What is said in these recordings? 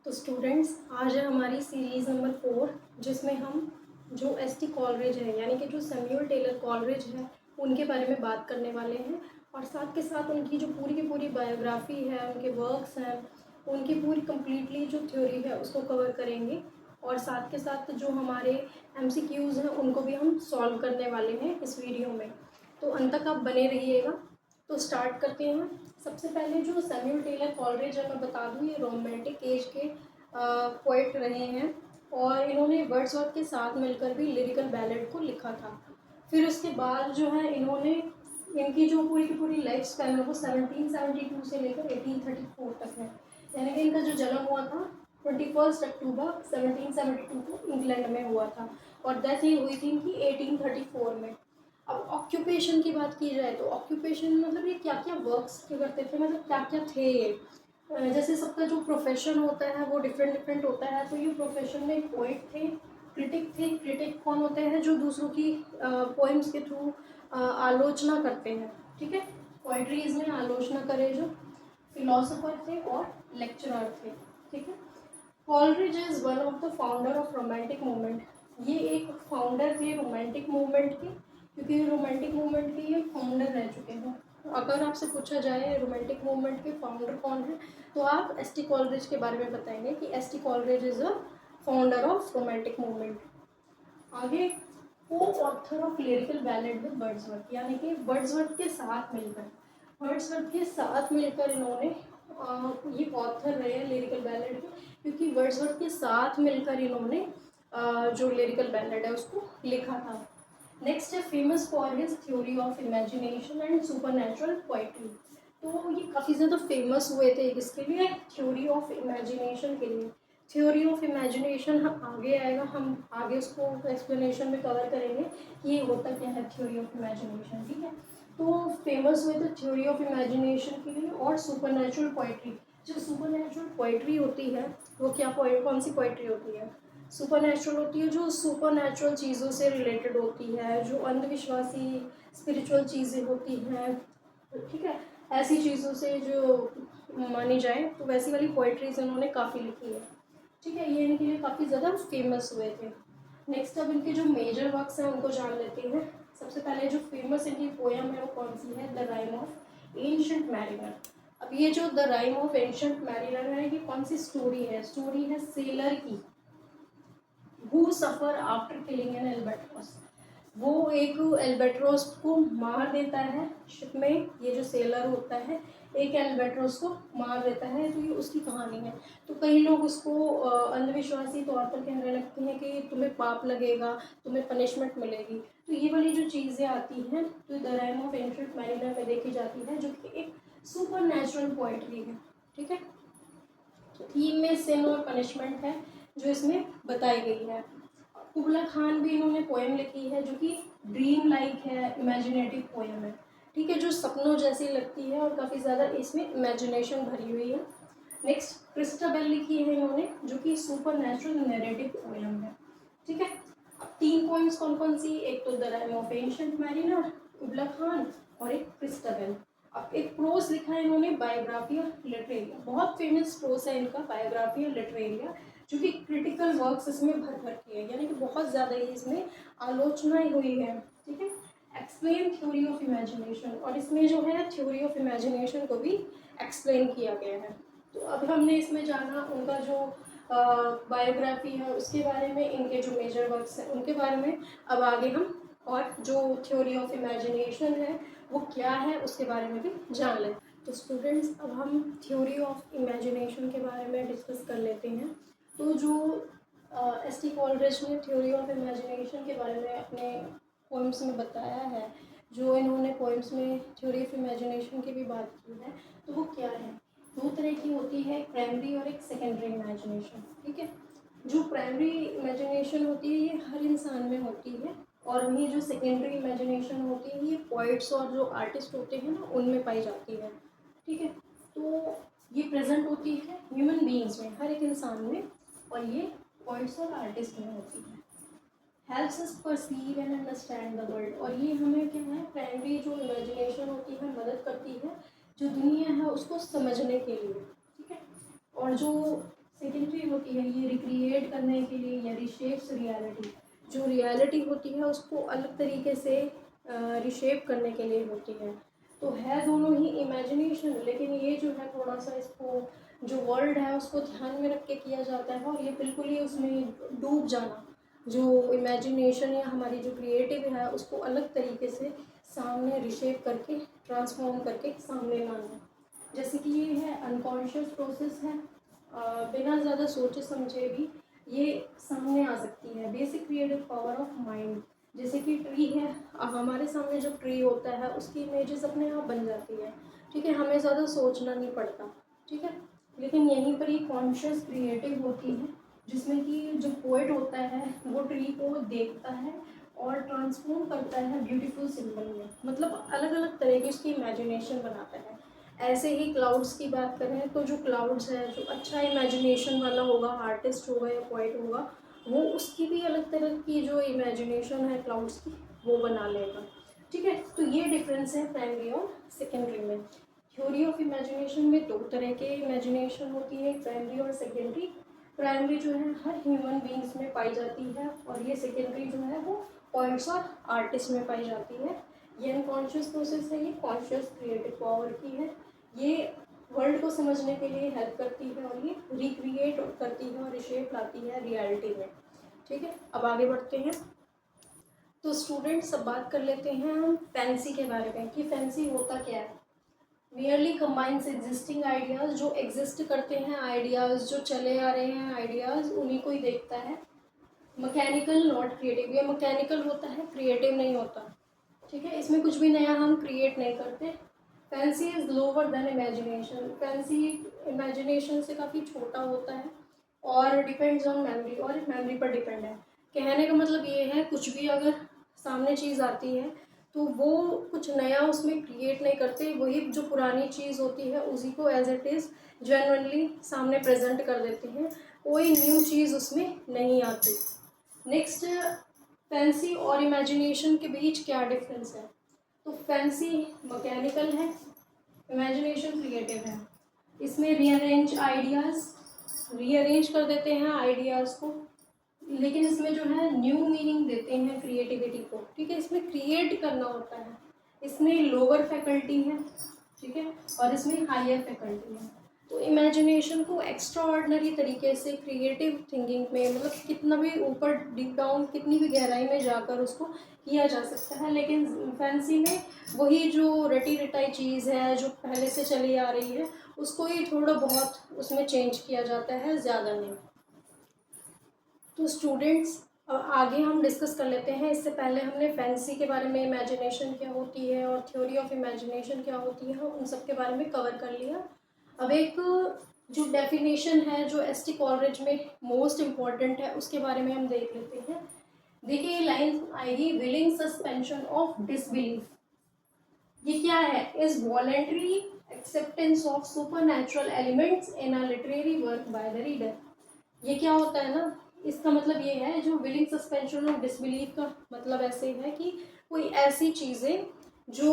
तो स्टूडेंट्स, आज है हमारी सीरीज़ नंबर 4, जिसमें हम जो एसटी कॉलरेज है यानी कि जो सैमुअल टेलर कॉलरेज है उनके बारे में बात करने वाले हैं। और साथ के साथ उनकी जो पूरी की पूरी बायोग्राफी है, उनके वर्क्स हैं, उनकी पूरी कम्प्लीटली जो थ्योरी है उसको कवर करेंगे। और साथ के साथ जो हमारे एमसीक्यूज़ हैं उनको भी हम सॉल्व करने वाले हैं इस वीडियो में। तो अंत तक आप बने रहिएगा। तो स्टार्ट करते हैं। सबसे पहले जो सैमुअल टेलर कॉलरेज है, मैं बता दूँ, ये रोमांटिक एज के पोइट रहे हैं और इन्होंने वर्ड्सवर्थ के साथ मिलकर भी लिरिकल बैलेड को लिखा था। फिर उसके बाद जो है इन्होंने इनकी जो पूरी की पूरी लाइफ स्पैन है वो 1772 से लेकर 1834 तक है। यानी कि इनका जो जन्म हुआ था 21 अक्टूबर 1772 को इंग्लैंड में हुआ था और डेथ ही हुई थी इनकी 1834 में। अब ऑक्यूपेशन की बात की जाए तो ऑक्यूपेशन मतलब ये क्या क्या वर्क्स करते थे, मतलब क्या क्या थे ये। जैसे सबका जो प्रोफेशन होता है वो डिफरेंट डिफरेंट होता है। तो ये प्रोफेशन में पोइट थे, क्रिटिक थे। क्रिटिक कौन होते हैं? जो दूसरों की पोइम्स के थ्रू आलोचना करते हैं। ठीक है, पोइट्रीज में आलोचना करे जो। फिलोसोफर थे और लेक्चरर थे। ठीक है। Coleridge is one of the founder of romantic movement. ये एक फाउंडर थे रोमांटिक मूवमेंट के, क्योंकि रोमांटिक मूवमेंट के ये फाउंडर रह चुके हैं। अगर आपसे पूछा जाए रोमांटिक मूवमेंट के फाउंडर कौन है, तो आप एस.टी. कॉलरिज के बारे में बताएंगे कि ST. Coleridge is a founder of romantic movement. आगे, को author of lyrical ballad with Wordsworth, यानी कि वर्ड्सवर्थ के साथ मिलकर, इन्होंने ये ऑथर रहे हैं लिरिकल बैलेड के, क्योंकि वर्ड्सवर्थ के साथ मिलकर इन्होंने जो लिरिकल बैलेड है उसको लिखा था। नेक्स्ट है famous for his theory of imagination and supernatural poetry. तो ये काफ़ी ज़्यादा फेमस हुए थे किसके लिए? थ्योरी ऑफ इमेजिनेशन के लिए। थ्योरी ऑफ इमेजिनेशन हम आगे आएगा, हम आगे उसको एक्सप्लेनेशन में कवर करेंगे कि ये होता क्या है थ्योरी ऑफ इमेजिनेशन। ठीक है, तो फेमस हुए थे थ्योरी ऑफ इमेजिनेशन के लिए और सुपरनैचुरल पोइट्री। जो सुपरनैचुरल पोइट्री होती है वो क्या कौन सी पोइट्री होती है? सुपरनैचुरल होती है जो सुपरनैचुरल चीज़ों से रिलेटेड होती है, जो अंधविश्वासी स्पिरिचुअल चीज़ें होती हैं। ठीक है, ऐसी चीज़ों से जो मानी जाए, तो वैसी वाली पोइट्रीज इन्होंने काफ़ी लिखी है। ठीक है, ये इनके लिए काफ़ी ज़्यादा फेमस हुए थे। नेक्स्ट, अब इनके जो मेजर वर्क्स हैं उनको जान लेते हैं। सबसे पहले जो फेमस इनकी पोएम है वो कौन सी है? The rime of ancient mariner. अब ये जो the rime of ancient mariner है, ये कौन सी स्टोरी है? स्टोरी है सेलर की, who suffer after killing an albatross. वो एक एल्बेट्रॉस को मार देता है शिप में। ये जो सेलर होता है एक एल्बेट्रॉस को मार देता है, तो ये उसकी कहानी है। तो कई लोग उसको अंधविश्वासी तौर पर कहने लगते हैं कि तुम्हें पाप लगेगा, तुम्हें पनिशमेंट मिलेगी। तो ये वाली जो चीज़ें आती हैं तो the rime of ancient mariner में देखी जाती है, जो कि एक सुपर नेचुरल पोइट्री है। ठीक है, थीम में सिन और पनिशमेंट है जो इसमें बताई गई है। कुबला खान भी इन्होंने पोएम लिखी है जो कि ड्रीम लाइक है, इमेजिनेटिव पोएम है। ठीक है, जो सपनों जैसी लगती है और काफ़ी ज़्यादा इसमें इमेजिनेशन भरी हुई है। नेक्स्ट, क्रिस्टाबेल लिखी है इन्होंने जो कि सुपर नेचुरल नैरेटिव पोएम है। ठीक है, अब 3 पोएम्स कौन कौन सी? एक तो the rime of ancient mariner, Kubla Khan, और एक क्रिस्टाबेल। अब एक प्रोस लिखा है इन्होंने, बायोग्राफी ऑफ लिटरेरिया। बहुत फेमस प्रोस है इनका, बायोग्राफी ऑफ लिटरेरिया, जो कि क्रिटिकल वर्क्स इसमें भर भर के है, यानी कि बहुत ज़्यादा ही इसमें आलोचनाएं हुई है। ठीक है, एक्सप्लेन थ्योरी ऑफ इमेजिनेशन, और इसमें जो है थ्योरी ऑफ इमेजिनेशन को भी एक्सप्लेन किया गया है। तो अब हमने इसमें जाना उनका जो बायोग्राफी है उसके बारे में, इनके जो मेजर वर्क्स हैं उनके बारे में। अब आगे हम और जो थ्योरी ऑफ इमेजिनेशन है वो क्या है उसके बारे में भी जान लें। तो स्टूडेंट्स, अब हम थ्योरी ऑफ इमेजिनेशन के बारे में डिस्कस कर लेते हैं। तो जो एस.टी. कॉलरिज ने थ्योरी ऑफ इमेजिनेशन के बारे में अपने पोइम्स में बताया है, जो इन्होंने पोइम्स में थ्योरी ऑफ इमेजिनेशन की भी बात की है, तो वो क्या है? 2 तरह की होती है, एक प्राइमरी और एक सेकेंडरी इमेजिनेशन। ठीक है, जो प्राइमरी इमेजिनेशन होती है ये हर इंसान में होती है, और ये जो सेकेंडरी इमेजिनेशन होती है ये पोइट्स और जो आर्टिस्ट होते हैं ना उनमें पाई जाती है। ठीक है, तो ये प्रेजेंट होती है ह्यूमन बीइंग्स में, हर एक इंसान में, और ये पोइट्स और आर्टिस्ट में होती है। Helps us perceive and understand the world, और ये हमें क्या है, प्राइमरी जो इमेजिनेशन होती है मदद करती है जो दुनिया है उसको समझने के लिए। ठीक है, और जो सेकेंडरी होती है ये रिक्रिएट करने के लिए या रिशेप्स रियलिटी, जो रियलिटी होती है उसको अलग तरीके से रिशेप करने के लिए होती है। तो है दोनों ही इमेजिनेशन, लेकिन ये जो है थोड़ा सा इसको जो वर्ल्ड है उसको ध्यान में रख के किया जाता है, और ये बिल्कुल ही उसमें डूब जाना, जो इमेजिनेशन या हमारी जो क्रिएटिव है उसको अलग तरीके से सामने रिशेप करके ट्रांसफॉर्म करके सामने लाना। जैसे कि ये है अनकॉन्शियस प्रोसेस है, बिना ज़्यादा सोचे समझे भी ये सामने आ सकती है। Basic creative power of mind, जैसे कि ट्री है, हमारे सामने जो ट्री होता है उसकी इमेजेस अपने आप बन जाती है, ठीक है, हमें ज़्यादा सोचना नहीं पड़ता, ठीक है। लेकिन यहीं पर ही कॉन्शियस क्रिएटिव होती है, जिसमें कि जो पोएट होता है वो ट्री को देखता है और ट्रांसफॉर्म करता है ब्यूटीफुल सिंबल में, मतलब अलग अलग तरह की उसकी इमेजिनेशन बनाता है। ऐसे ही क्लाउड्स की बात करें तो जो क्लाउड्स है, जो अच्छा इमेजिनेशन वाला होगा, आर्टिस्ट होगा या पोएट होगा, वो उसकी भी अलग तरह की जो इमेजिनेशन है क्लाउड्स की वो बना लेगा, ठीक है। तो ये डिफरेंस है प्राइमरी और सेकेंडरी में। थ्योरी ऑफ इमेजिनेशन में दो तरह के इमेजिनेशन होती है, प्राइमरी और सेकेंडरी। प्राइमरी जो है हर ह्यूमन बींग्स में पाई जाती है, और ये सेकेंडरी जो है वो पोइट्स और आर्टिस्ट में पाई जाती है। ये अनकॉन्शियस प्रोसेस है, ये कॉन्शियस क्रिएटिव पावर की है। ये वर्ल्ड को समझने के लिए हेल्प करती है, और ये रिक्रिएट करती है और रिशेप लाती है रियलिटी में, ठीक है। अब आगे बढ़ते हैं। तो स्टूडेंट्स अब बात कर लेते हैं हम फैंसी के बारे में कि फैंसी होता क्या है। मियरली कंबाइंस एग्जिस्टिंग आइडियाज़, जो एग्जिस्ट करते हैं आइडियाज़, जो चले आ रहे हैं आइडियाज़, उन्हीं को ही देखता है। मैकेनिकल नॉट क्रिएटिव, ये मैकेनिकल होता है, क्रिएटिव नहीं होता, ठीक है। इसमें कुछ भी नया हम क्रिएट नहीं करते। Fancy is lower than imagination, fancy imagination से काफ़ी छोटा होता है और डिपेंड्स ऑन मेमोरी, और मेमोरी पर डिपेंड है। कहने का मतलब ये है कुछ भी अगर सामने चीज़ आती है तो वो कुछ नया उसमें क्रिएट नहीं करते, वही जो पुरानी चीज़ होती है उसी को एज इट इज़ जेन्युइनली सामने प्रेजेंट कर देते हैं, कोई न्यू चीज़ उसमें नहीं आती। नेक्स्ट, फैंसी और इमेजिनेशन के बीच क्या डिफरेंस है। तो फैंसी मैकेनिकल है, इमेजिनेशन क्रिएटिव है। इसमें रीअरेंज कर देते हैं आइडियाज़ को, लेकिन इसमें जो है न्यू मीनिंग देते हैं क्रिएटिविटी को, ठीक है। इसमें क्रिएट करना होता है, इसमें लोअर फैकल्टी है, ठीक है, और इसमें हायर फैकल्टी है। तो इमेजिनेशन को एक्स्ट्रा ऑर्डिनरी तरीके से क्रिएटिव थिंकिंग में, मतलब कितना भी ऊपर डीप डाउन कितनी भी गहराई में जाकर उसको किया जा सकता है, लेकिन फैंसी में वही जो रटी रटाई चीज़ है जो पहले से चली आ रही है उसको ही थोड़ा बहुत उसमें चेंज किया जाता है, ज़्यादा नहीं। तो स्टूडेंट्स आगे हम डिस्कस कर लेते हैं। इससे पहले हमने फैंसी के बारे में, इमेजिनेशन क्या होती है और थ्योरी ऑफ इमेजिनेशन क्या होती है, उन सब के बारे में कवर कर लिया। अब एक जो डेफिनेशन है जो एस.टी. कॉलरिज में मोस्ट इम्पॉर्टेंट है उसके बारे में हम देख लेते हैं। देखिए ये लाइन आएगी, विलिंग सस्पेंशन ऑफ डिसबिलीफ। ये क्या है, is voluntary acceptance of supernatural elements in a literary work by the reader. ये क्या होता है ना, इसका मतलब ये है, जो विलिंग सस्पेंशन ऑफ डिसबिलीफ का मतलब ऐसे है कि कोई ऐसी चीज़ें जो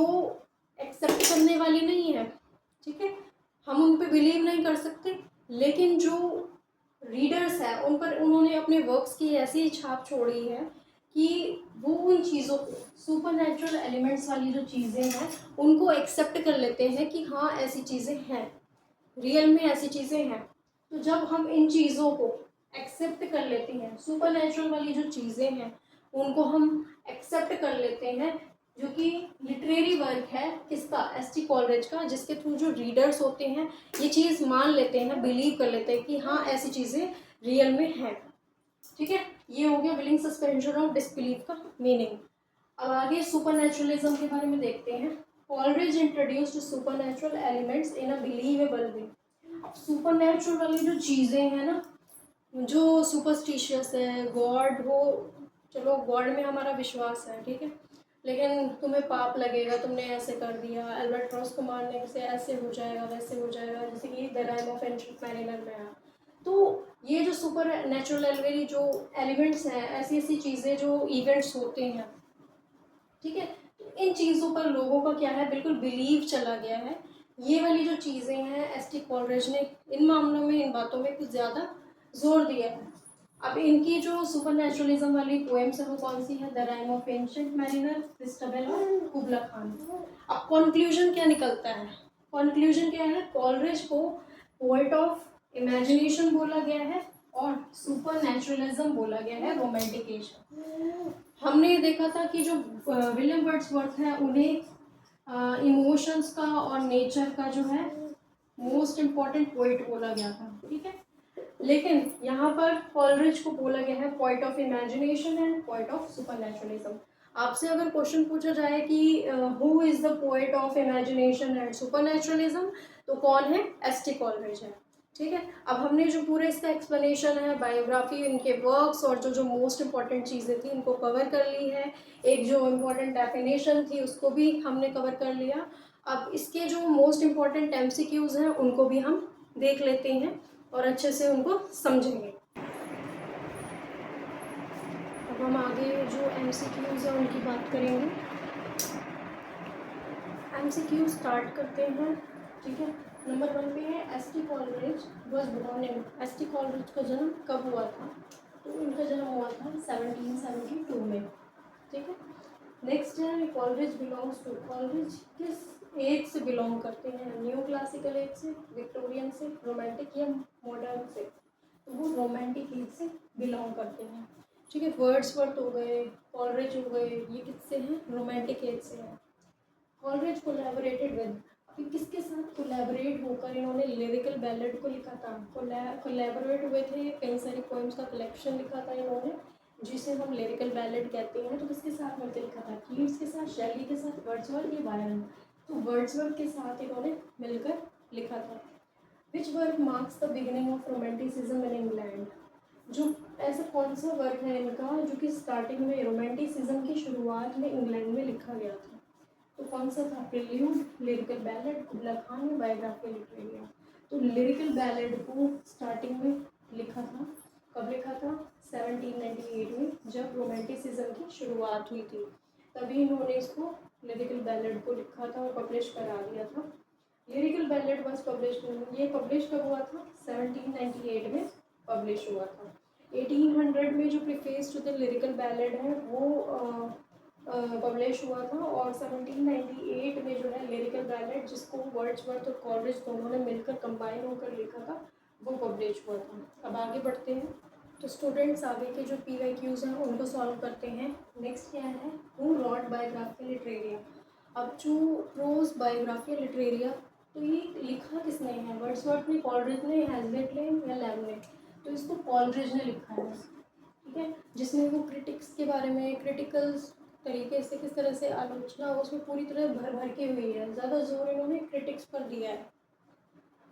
एक्सेप्ट करने वाली नहीं है, ठीक है, हम उन पे बिलीव नहीं कर सकते, लेकिन जो रीडर्स हैं उन पर उन्होंने अपने वर्क्स की ऐसी छाप छोड़ी है कि वो उन चीज़ों को, सुपरनैचुरल एलिमेंट्स वाली जो चीज़ें हैं उनको एक्सेप्ट कर लेते हैं कि हाँ ऐसी चीज़ें हैं, रियल में ऐसी चीज़ें हैं। तो जब हम इन चीज़ों को एक्सेप्ट कर लेते हैं, सुपरनैचुरल वाली जो चीज़ें हैं उनको हम एक्सेप्ट कर लेते हैं, जो कि लिटरेरी वर्क है किसका, एस.टी. कॉलरिज का, जिसके थ्रू जो रीडर्स होते हैं ये चीज़ मान लेते हैं, बिलीव कर लेते हैं कि हाँ ऐसी चीज़ें रियल में हैं, ठीक है। ये हो गया विलिंग सस्पेंशन ऑफ डिसबिलीफ का मीनिंग। अब आगे सुपरनैचुरलिज्म के बारे में देखते हैं। Coleridge introduced supernatural elements in a believable way. अब सुपरनैचुरल वाली जो चीज़ें हैं ना, जो सुपरस्टिशियस है, गॉड हो, चलो गॉड में हमारा विश्वास है, ठीक है, लेकिन तुम्हें पाप लगेगा, तुमने ऐसे कर दिया, अल्बाट्रॉस को मारने से ऐसे हो जाएगा वैसे हो जाएगा, जैसे कि the rime of ancient mariner में है। तो ये जो सुपर नेचुरल वाली जो एलिमेंट्स हैं, ऐसी ऐसी चीज़ें जो इवेंट्स होते हैं, ठीक है, तो इन चीज़ों पर लोगों का क्या है, बिल्कुल बिलीव चला गया है। ये वाली जो चीज़ें हैं एस.टी. कॉलरिज ने इन मामलों में, इन बातों में कुछ ज़्यादा जोर दिया है। अब इनकी जो सुपर नेचुरलिज्म वाली पोएम्स है वो कौन सी है? The rime of ancient mariner, Christabel और कुबला खान। अब कंक्लूजन क्या निकलता है? कंक्लूजन क्या है? कॉलरिज को पोएट ऑफ इमेजिनेशन बोला गया है और सुपर नेचुरलिज्म बोला गया है रोमांटिकेशन। हमने देखा था कि जो विलियम वर्ड्सवर्थ है उन्हें इमोशंस का और नेचर का जो है मोस्ट इम्पॉर्टेंट पोइट बोला गया था, ठीक है। लेकिन यहाँ पर कॉलरिज को बोला गया है poet of imagination and poet of supernaturalism. आपसे अगर क्वेश्चन पूछा जाए कि who is the poet of imagination and supernaturalism, तो कौन है? एस.टी. कॉलरिज है, ठीक है। अब हमने जो पूरे इसका एक्सप्लेनेशन है, बायोग्राफी, इनके वर्क्स और जो जो मोस्ट इम्पॉर्टेंट चीज़ें थी इनको कवर कर ली है। एक जो इम्पॉर्टेंट डेफिनेशन थी उसको भी हमने कवर कर लिया। अब इसके जो मोस्ट इम्पॉर्टेंट एमसीक्यूज हैं उनको भी हम देख लेते हैं और अच्छे से उनको समझेंगे। अब हम आगे जो एमसीक्यूज हैं उनकी बात करेंगे। एमसीक्यू स्टार्ट करते हैं, ठीक है। नंबर 1 पे है S T. Coleridge was born in. S T. Coleridge का जन्म कब हुआ था? तो इनका जन्म हुआ था 1772 में, ठीक है। नेक्स्ट है कॉलरिज बिलोंग्स टू। कॉलरिज किस एज से बिलोंग करते हैं? न्यू क्लासिकल एज से, विक्टोरियन से, रोमांटिक या मॉडर्न से? तो वो रोमांटिक एज से बिलोंग करते हैं, ठीक है। वर्ड्सवर्थ हो गए, कॉलरिज हो गए, ये किससे हैं? रोमांटिक एज से हैं। कॉलरिज कोलैबोरेटेड विद, अभी किसके साथ कोलैबोरेट होकर इन्होंने लिरिकल बैलेड को लिखा था? कोलैबोरेट हुए थे, कई सारी पोएम्स का कलेक्शन लिखा था इन्होंने जिसे हम लिरिकल बैलेड कहते हैं। तो किसके साथ मिलकर लिखा था? कीट्स के साथ, शेली के साथ, वर्ड्सवर्थ या बायरन? तो वर्ड्सवर्थ के साथ इन्होंने मिलकर लिखा था। Which work marks the beginning of romanticism in England? जो ऐसा कौन सा वर्क है इनका जो कि स्टार्टिंग में रोमांटिसिज्म की शुरुआत में इंग्लैंड में लिखा गया था? तो कौन सा था? प्रिल्यूड, लिरिकल बैलेड, कुबला खान या बायोग्राफी लिटरेरिया? तो लिरिकल बैलेड को स्टार्टिंग में लिखा था, कब लिखा था? 1798 में, जब रोमांटिसिज्म की शुरुआत हुई थी तभी इन्होंने इसको लिरिकल बैलेड को लिखा था और पब्लिश करा दिया था। लिरिकल बैलेड वॉज पब्लिश, ये पब्लिश कब हुआ था? 1798 में पब्लिश हुआ था। 1800 में जो preface to the lyrical ballad है वो पब्लिश हुआ था और 1798 में जो है लिरिकल बैलेड जिसको वर्ड्सवर्थ और कॉलरिज दोनों ने मिलकर कंबाइन होकर लिखा था वो पब्लिश हुआ था। अब आगे बढ़ते हैं, तो स्टूडेंट्स आगे के जो PYQs हैं उनको सॉल्व करते हैं। नेक्स्ट क्या है? Who rot biography Literaria? अब जो प्रोज बायोग्राफी लिटरेरिया, तो ये लिखा किसने है? वर्ड्सवर्थ ने, कॉलरिज ने, हैजलिट ने या लैम ने? तो इसको कॉलरिज ने लिखा है, ठीक है। जिसमें वो क्रिटिक्स के बारे में, क्रिटिकल तरीके से किस तरह से आलोचना उसमें पूरी तरह भर भर के हुई है, ज़्यादा जोर इन्होंने क्रिटिक्स पर दिया है।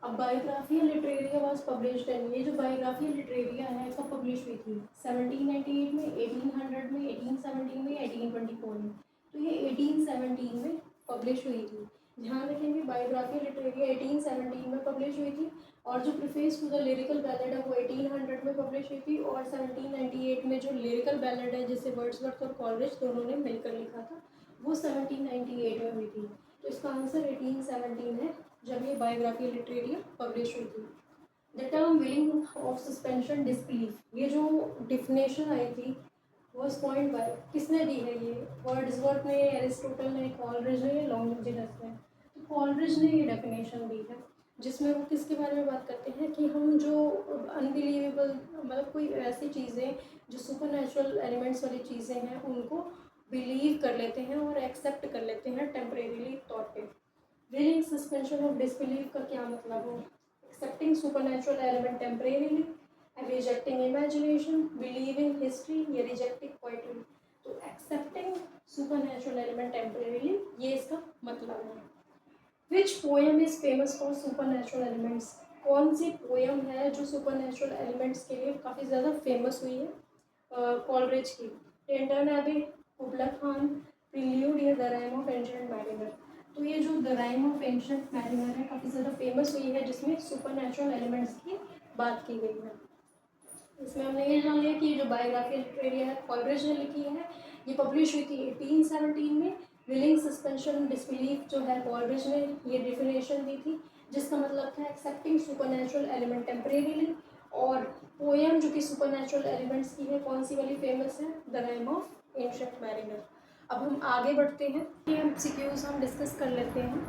अब biography Literaria was published in, ये जो बायोग्राफी लिटरेरिया है कब पब्लिश हुई थी? 1798 में, 1800 में, 1817 में, 1824 में? तो ये 1817 में पब्लिश हुई थी। ध्यान रखेंगे बायोग्राफी लिटरेरिया 1817 में पब्लिश हुई थी और जो preface to the lyrical ballad है वो 1800 में पब्लिश हुई थी और 1798 में जो लिरिकल बैलेड है जिसे वर्ड्सवर्थ और कॉलरिज दोनों ने मिलकर लिखा था वो 1798 में हुई थी। तो इसका आंसर 1817 है जब ये बायोग्राफी लिटरेरिया पब्लिश हुई थी। The term willing of suspension disbelief, ये जो डिफिनेशन आई थी वॉज पॉइंट बाय, किसने दी है? ये वर्ड्सवर्थ ने, एरिस्टोटल ने, कॉलरिज ने या लॉन्गिनस ने? तो कॉलरिज ने ये डेफिनेशन दी है जिसमें वो किसके बारे में बात करते हैं कि हम जो अनबिलीवेबल, मतलब कोई ऐसी चीज़ें जो सुपर नेचुरल एलिमेंट्स वाली चीज़ें हैं उनको बिलीव कर लेते हैं और एक्सेप्ट कर लेते हैं टेम्परेरीली तौर पे। विलिंग सस्पेंशन ऑफ डिसबिलीफ का क्या मतलब हो? Accepting super natural element temporarily, rejecting imagination, believing history या रिजेक्टिंग पोइट्री? तो accepting super natural element temporarily ये इसका मतलब है। Which poem is famous for super natural elements? कौन सी पोएम है जो सुपर नेचुरल एलिमेंट्स के लिए काफ़ी ज़्यादा फेमस हुई है? कॉलरिज की टेंटन एबी, कुबला खान, प्रिल्यूड या the rime of ancient mariner? तो ये जो the rime of ancient mariner है काफ़ी ज़्यादा फेमस हुई है जिसमें सुपर नेचुरल एलिमेंट्स की बात की गई है। इसमें हमने ये जान लिया कि जो बायोग्राफी लिटरेरिया है कॉलरिज ने लिखी है, ये पब्लिश हुई थी 1817 में। विलिंग सस्पेंशन डिसबिलीफ जो है कॉलरिज ने ये डिफिनेशन दी थी जिसका मतलब था accepting super natural element temporarily, और पोएम जो कि सुपरनैचुरल एलिमेंट्स की है, कौन सी वाली फेमस है? The rime of ancient mariner. अब हम आगे बढ़ते हैं, ये हम सीक्यूज हम डिस्कस कर लेते हैं।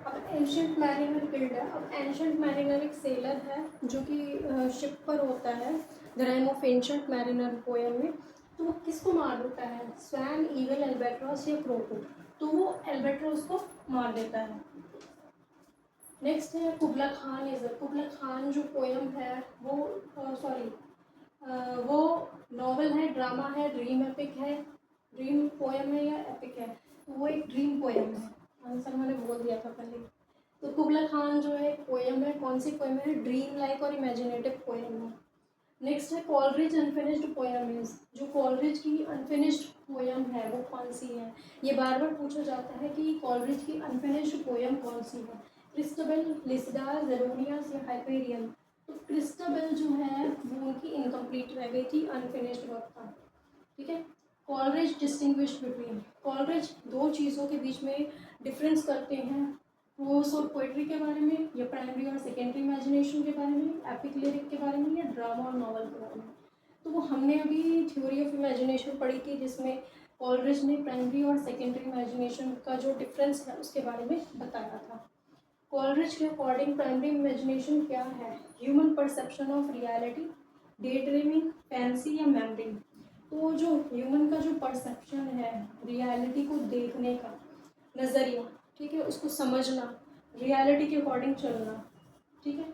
अब एंशिएंट मैरिनर किल्ड है। अब एंशिएंट मैरिनर एक सेलर है जो कि शिप पर होता है the rime of ancient mariner poem में। तो वो किसको मार देता है? स्वैन, ईगल, एल्बेट्रॉस या क्रो को। तो वो एल्बेट्रॉस को मार देता है। नेक्स्ट है कुबला खान इज़र। कुबला खान जो पोएम है वो वो नॉवल है, ड्रामा है, ड्रीम एपिक है, ड्रीम पोएम है या एपिक है? तो वो एक ड्रीम पोएम है। आंसर मैंने बोल दिया था पहले। तो कुबला खान जो है पोएम है, कौन सी पोएम है? ड्रीम लाइक और इमेजिनेटिव पोएम है। नेक्स्ट है कॉलरिज अनफिनिश्ड पोएम इज। जो कॉलरिज की अनफिनिश्ड पोएम है वो कौन सी है? ये बार बार पूछा जाता है कि कॉलरिज की अनफिनिश्ड पोएम कौन सी है? क्रिस्टबेल, लिसिडा, जेरोनियस या हाइपेरियन? तो क्रिस्टबेल जो है वो उनकी इनकम्प्लीट रह गई थी, अनफिनिश्ड वर्क था। ठीक है। Coleridge distinguished between. कॉलरिज दो चीज़ों के बीच में डिफरेंस करते हैं, प्रोस और पोइट्री के बारे में, या प्राइमरी और सेकेंडरी इमेजिनेशन के बारे में, एपिक लिरिक के बारे में, या ड्रामा और नॉवल के बारे में। तो वो हमने अभी थ्योरी ऑफ इमेजिनेशन पढ़ी थी जिसमें कॉलरिज ने प्राइमरी और सेकेंडरी इमेजिनेशन का जो डिफरेंस है उसके बारे में बताया था। कॉलरिज के अकॉर्डिंग प्राइमरी इमेजिनेशन क्या है? Human perception of reality, day dreaming, fancy या मेमोरी। तो जो ह्यूमन का जो परसेप्शन है रियलिटी को देखने का नज़रिया, ठीक है, उसको समझना, रियलिटी के अकॉर्डिंग चलना, ठीक है,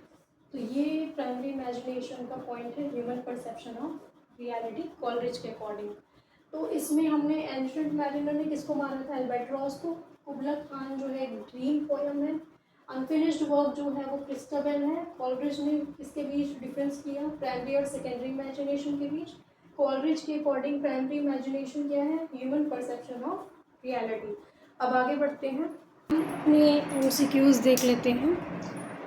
तो ये प्राइमरी इमेजिनेशन का पॉइंट है, human perception of reality Coleridge के अकॉर्डिंग। तो इसमें हमने एंशिएंट मैरिनर ने किसको मारा था? एल्बेट्रॉस को। कुबला खान जो है ड्रीम पोएम है। अनफिनिश्ड वर्क जो है वो क्रिस्टबेल है। कॉलरिज ने इसके बीच डिफरेंस किया प्राइमरी और सेकेंडरी इमेजिनेशन के बीच। कॉलरिज के अकॉर्डिंग प्राइमरी इमेजिनेशन क्या है? Human perception of reality. अब आगे बढ़ते हैं, अपने एमसीक्यूज़ देख लेते हैं।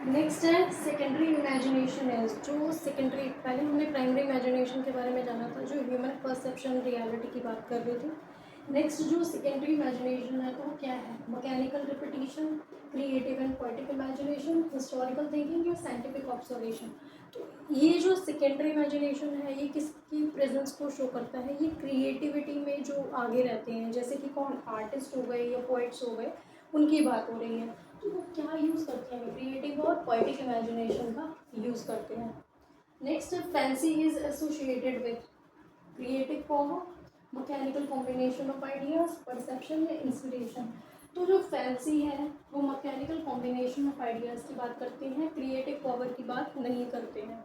नेक्स्ट है सेकेंडरी इमेजिनेशन है। जो सेकेंडरी, पहले हमने प्राइमरी इमेजिनेशन के बारे में जाना था जो ह्यूमन परसेप्शन रियलिटी की बात कर रहे थे। नेक्स्ट जो सेकेंडरी इमेजिनेशन है तो वो क्या है? Mechanical repetition, creative and poetic imagination, historical thinking या साइंटिफिक ऑब्जर्वेशन। तो ये जो सेकेंडरी इमेजिनेशन है ये किसकी प्रेजेंस को शो करता है? ये क्रिएटिविटी में जो आगे रहते हैं, जैसे कि कौन? आर्टिस्ट हो गए या पोइट्स हो गए, उनकी बात हो रही है। तो वो क्या यूज़ करते हैं? क्रिएटिव और पोएटिक इमेजिनेशन का यूज़ करते हैं। Next fancy is associated with creative power, mechanical combination of ideas, perception या इंस्पिरेशन। तो जो फैंसी है वो मैकेनिकल कॉम्बिनेशन ऑफ आइडियाज़ की बात करते हैं, क्रिएटिव पावर की बात नहीं करते हैं।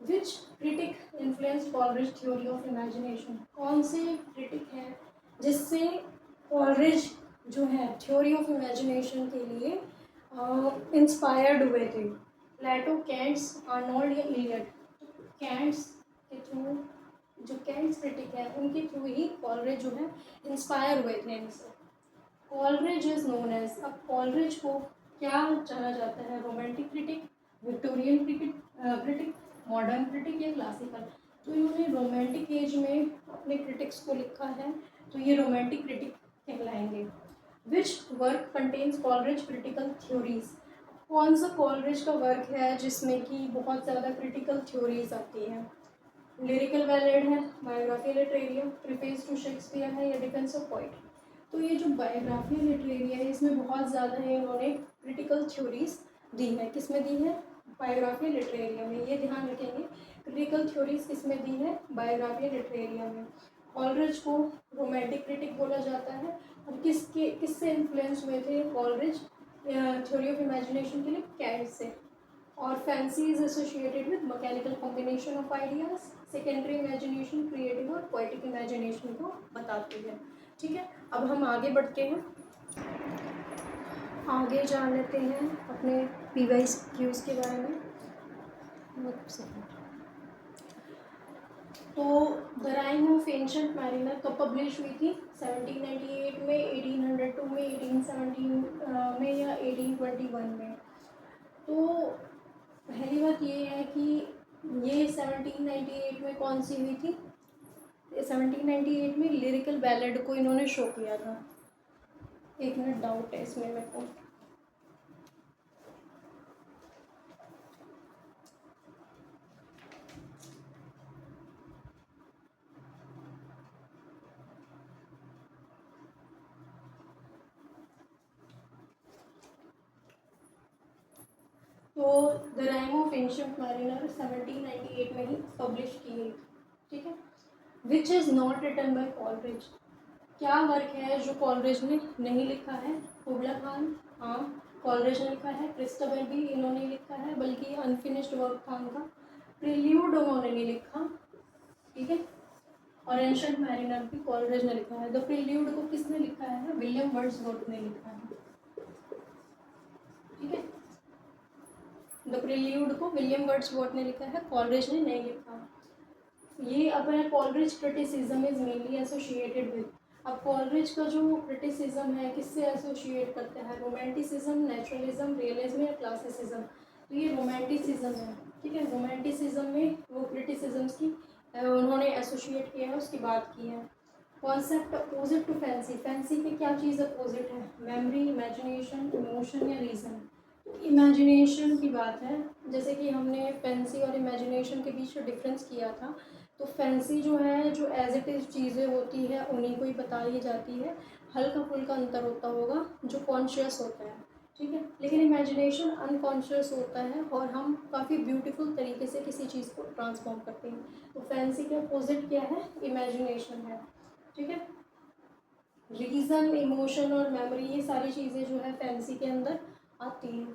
Which critic influence Coleridge theory of imagination? कौन से क्रिटिक हैं जिससे कॉलरिज जो है थ्योरी ऑफ इमेजिनेशन के लिए इंस्पायर्ड हुए थे? प्लेटो, कैंट्स, आर्नोल्ड या इलियट? कैंट्स के थ्रू, जो कैंट्स क्रिटिक है उनके थ्रू ही कॉलरिज जो है इंस्पायर हुए थे इनसे। कॉलरिज इज नोन एज, अब कॉलरिज को क्या जाना जाता है? Romantic critic, Victorian critic, modern critic या क्लासिकल? तो इन्होंने रोमांटिक एज में अपने क्रिटिक्स को लिखा है तो ये रोमांटिक क्रिटिक कहलाएंगे। Which work contains Coleridge critical theories? कौन सा कॉलरिज का वर्क है जिसमें कि बहुत ज़्यादा क्रिटिकल थ्योरीज आती हैं? लिरिकल बैलेड है, Biographia Literaria, preface to Shakespeare है या डिफेंस ऑफ पोइट? तो ये जो बायोग्राफी लिटरेरिया है इसमें बहुत ज़्यादा है इन्होंने क्रिटिकल थ्योरीज दी है। किस में दी है? बायोग्राफी लिटरेरिया में। ये ध्यान रखेंगे, क्रिटिकल थ्योरीज किस में दी है? बायोग्राफी लिटरेरिया में। कॉलरिज को रोमांटिक क्रिटिक बोला जाता है और किससे इन्फ्लुएंस हुए थे कॉलरिज थ्योरी ऑफ इमेजिनेशन के लिए? कैंट से। और fancy is associated with mechanical combination of ideas, secondary imagination creative और पोएटिक इमेजिनेशन को बताती है। ठीक है, अब हम आगे बढ़ते हैं, आगे जान लेते हैं अपने PYQs के बारे में। तो the rime of ancient mariner कब पब्लिश हुई थी? 1798 में, 1802 में, 1817 में या 1821 में? तो पहली बात ये है कि ये 1798 में कौन सी हुई थी? 1798 में लिरिकल बैलेड को इन्होंने शो किया था। एक मिनट डाउट है इसमें मेरे को। The rime of ancient mariner 1798 में ही पब्लिश की गई, ठीक है। Which is not written by Coleridge, क्या वर्क है जो कॉलरिज ने नहीं लिखा है? कुबला खान, हाँ कॉलरिज ने लिखा है। क्रिस्टोफर भी इन्होंने लिखा है, बल्कि अनफिनिश्ड वर्क था उनका। प्रिल्यूड उन्होंने नहीं लिखा, ठीक है। और एंशिएंट मैरिनर भी कॉलरिज ने लिखा है। द प्रिल्यूड को किसने लिखा है? विलियम वर्ड्सवर्थ ने लिखा है, ठीक है। द प्रिल्यूड को विलियम वर्ड्सवर्थ ने लिखा है, कॉलरिज ने नहीं लिखा। ये अपना Coleridge criticism is mainly associated with, अब कॉलरिज का जो क्रिटिसिज्म है किससे एसोसिएट करते हैं? रोमांटिसिज्म, नेचुरलिज्म, रियलिज्म या क्लासिसिज्म। तो ये रोमांटिसिज्म है, ठीक है। रोमांटिसिज्म में वो क्रिटिसिज्म्स की उन्होंने एसोसिएट किया है, उसकी बात की है। Concept opposite to fancy, fancy की क्या चीज़ अपोजिट है? मेमोरी, इमेजिनेशन, इमोशन या रीज़न। इमेजिनेशन की बात है, जैसे कि हमने फैंसी और इमेजिनेशन के बीच डिफरेंस किया था। तो फैंसी जो है, जो एज इट इज़ चीज़ें होती है उन्हीं को ही बताई जाती है, हल्का फुल्का अंतर होता होगा जो कॉन्शियस होता है, ठीक है। लेकिन इमेजिनेशन अनकॉन्शियस होता है और हम काफ़ी ब्यूटीफुल तरीके से किसी चीज़ को ट्रांसफॉर्म करते हैं। तो फैंसी के अपोजिट क्या है? इमेजिनेशन है, ठीक है। रीज़न, इमोशन और मेमोरी, ये सारी चीज़ें जो है फैंसी के अंदर आती हैं।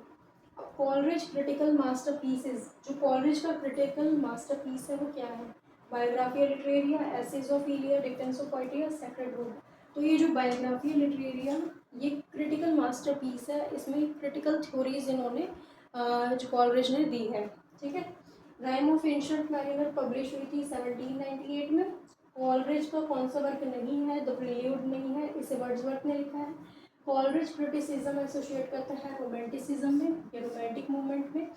अब कॉलरिज क्रिटिकल मास्टरपीसेस, जो कॉलरिज का क्रिटिकल मास्टरपीस है वो क्या है? Biographia Literaria, essays of Elia, defence of poetry, sacred wood. तो ये जो बायोग्राफिया लिटरेरिया, ये क्रिटिकल मास्टरपीस है, इसमें क्रिटिकल थ्योरीज इन्होंने जो कॉलरिज ने दी है, ठीक है। Rhyme of ancient mariner publish हुई थी 1798 में। कॉलरिज का कौन सा वर्क नहीं है? द प्रिल्यूड नहीं है, इसे वर्ड्सवर्थ ने लिखा है। कॉलरिज क्रिटिसिज्म एसोसिएट करता है रोमांटिसिज्म में या रोमांटिक मूवमेंट में।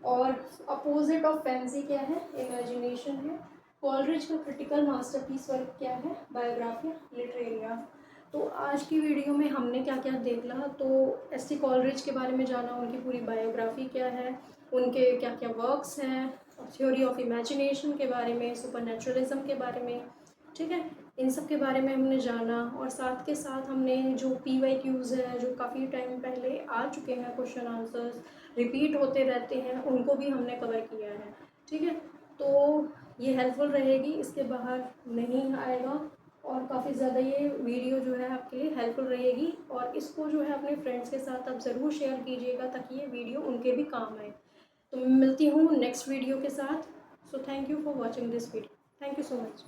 और अपोजिट ऑफ फैंसी क्या है? इमेजिनेशन है। कॉलरिज का क्रिटिकल मास्टरपीस वर्क क्या है? Biographia Literaria. तो आज की वीडियो में हमने क्या क्या देखा, तो एस.टी. कॉलरिज के बारे में जाना, उनकी पूरी बायोग्राफी क्या है, उनके क्या क्या वर्क्स हैं, थ्योरी ऑफ इमेजिनेशन के बारे में, सुपरनेचुरलिज्म के बारे में, ठीक है। इन सब के बारे में हमने जाना, और साथ के साथ हमने जो PYQs है, जो काफ़ी टाइम पहले आ चुके हैं क्वेश्चन आंसर्स, रिपीट होते रहते हैं, उनको भी हमने कवर किया है, ठीक है। तो ये हेल्पफुल रहेगी, इसके बाहर नहीं आएगा, और काफ़ी ज़्यादा ये वीडियो जो है आपके लिए हेल्पफुल रहेगी, और इसको जो है अपने फ्रेंड्स के साथ आप ज़रूर शेयर कीजिएगा ताकि ये वीडियो उनके भी काम आए। तो मैं मिलती हूँ नेक्स्ट वीडियो के साथ। So thank you for watching this video. Thank you so much.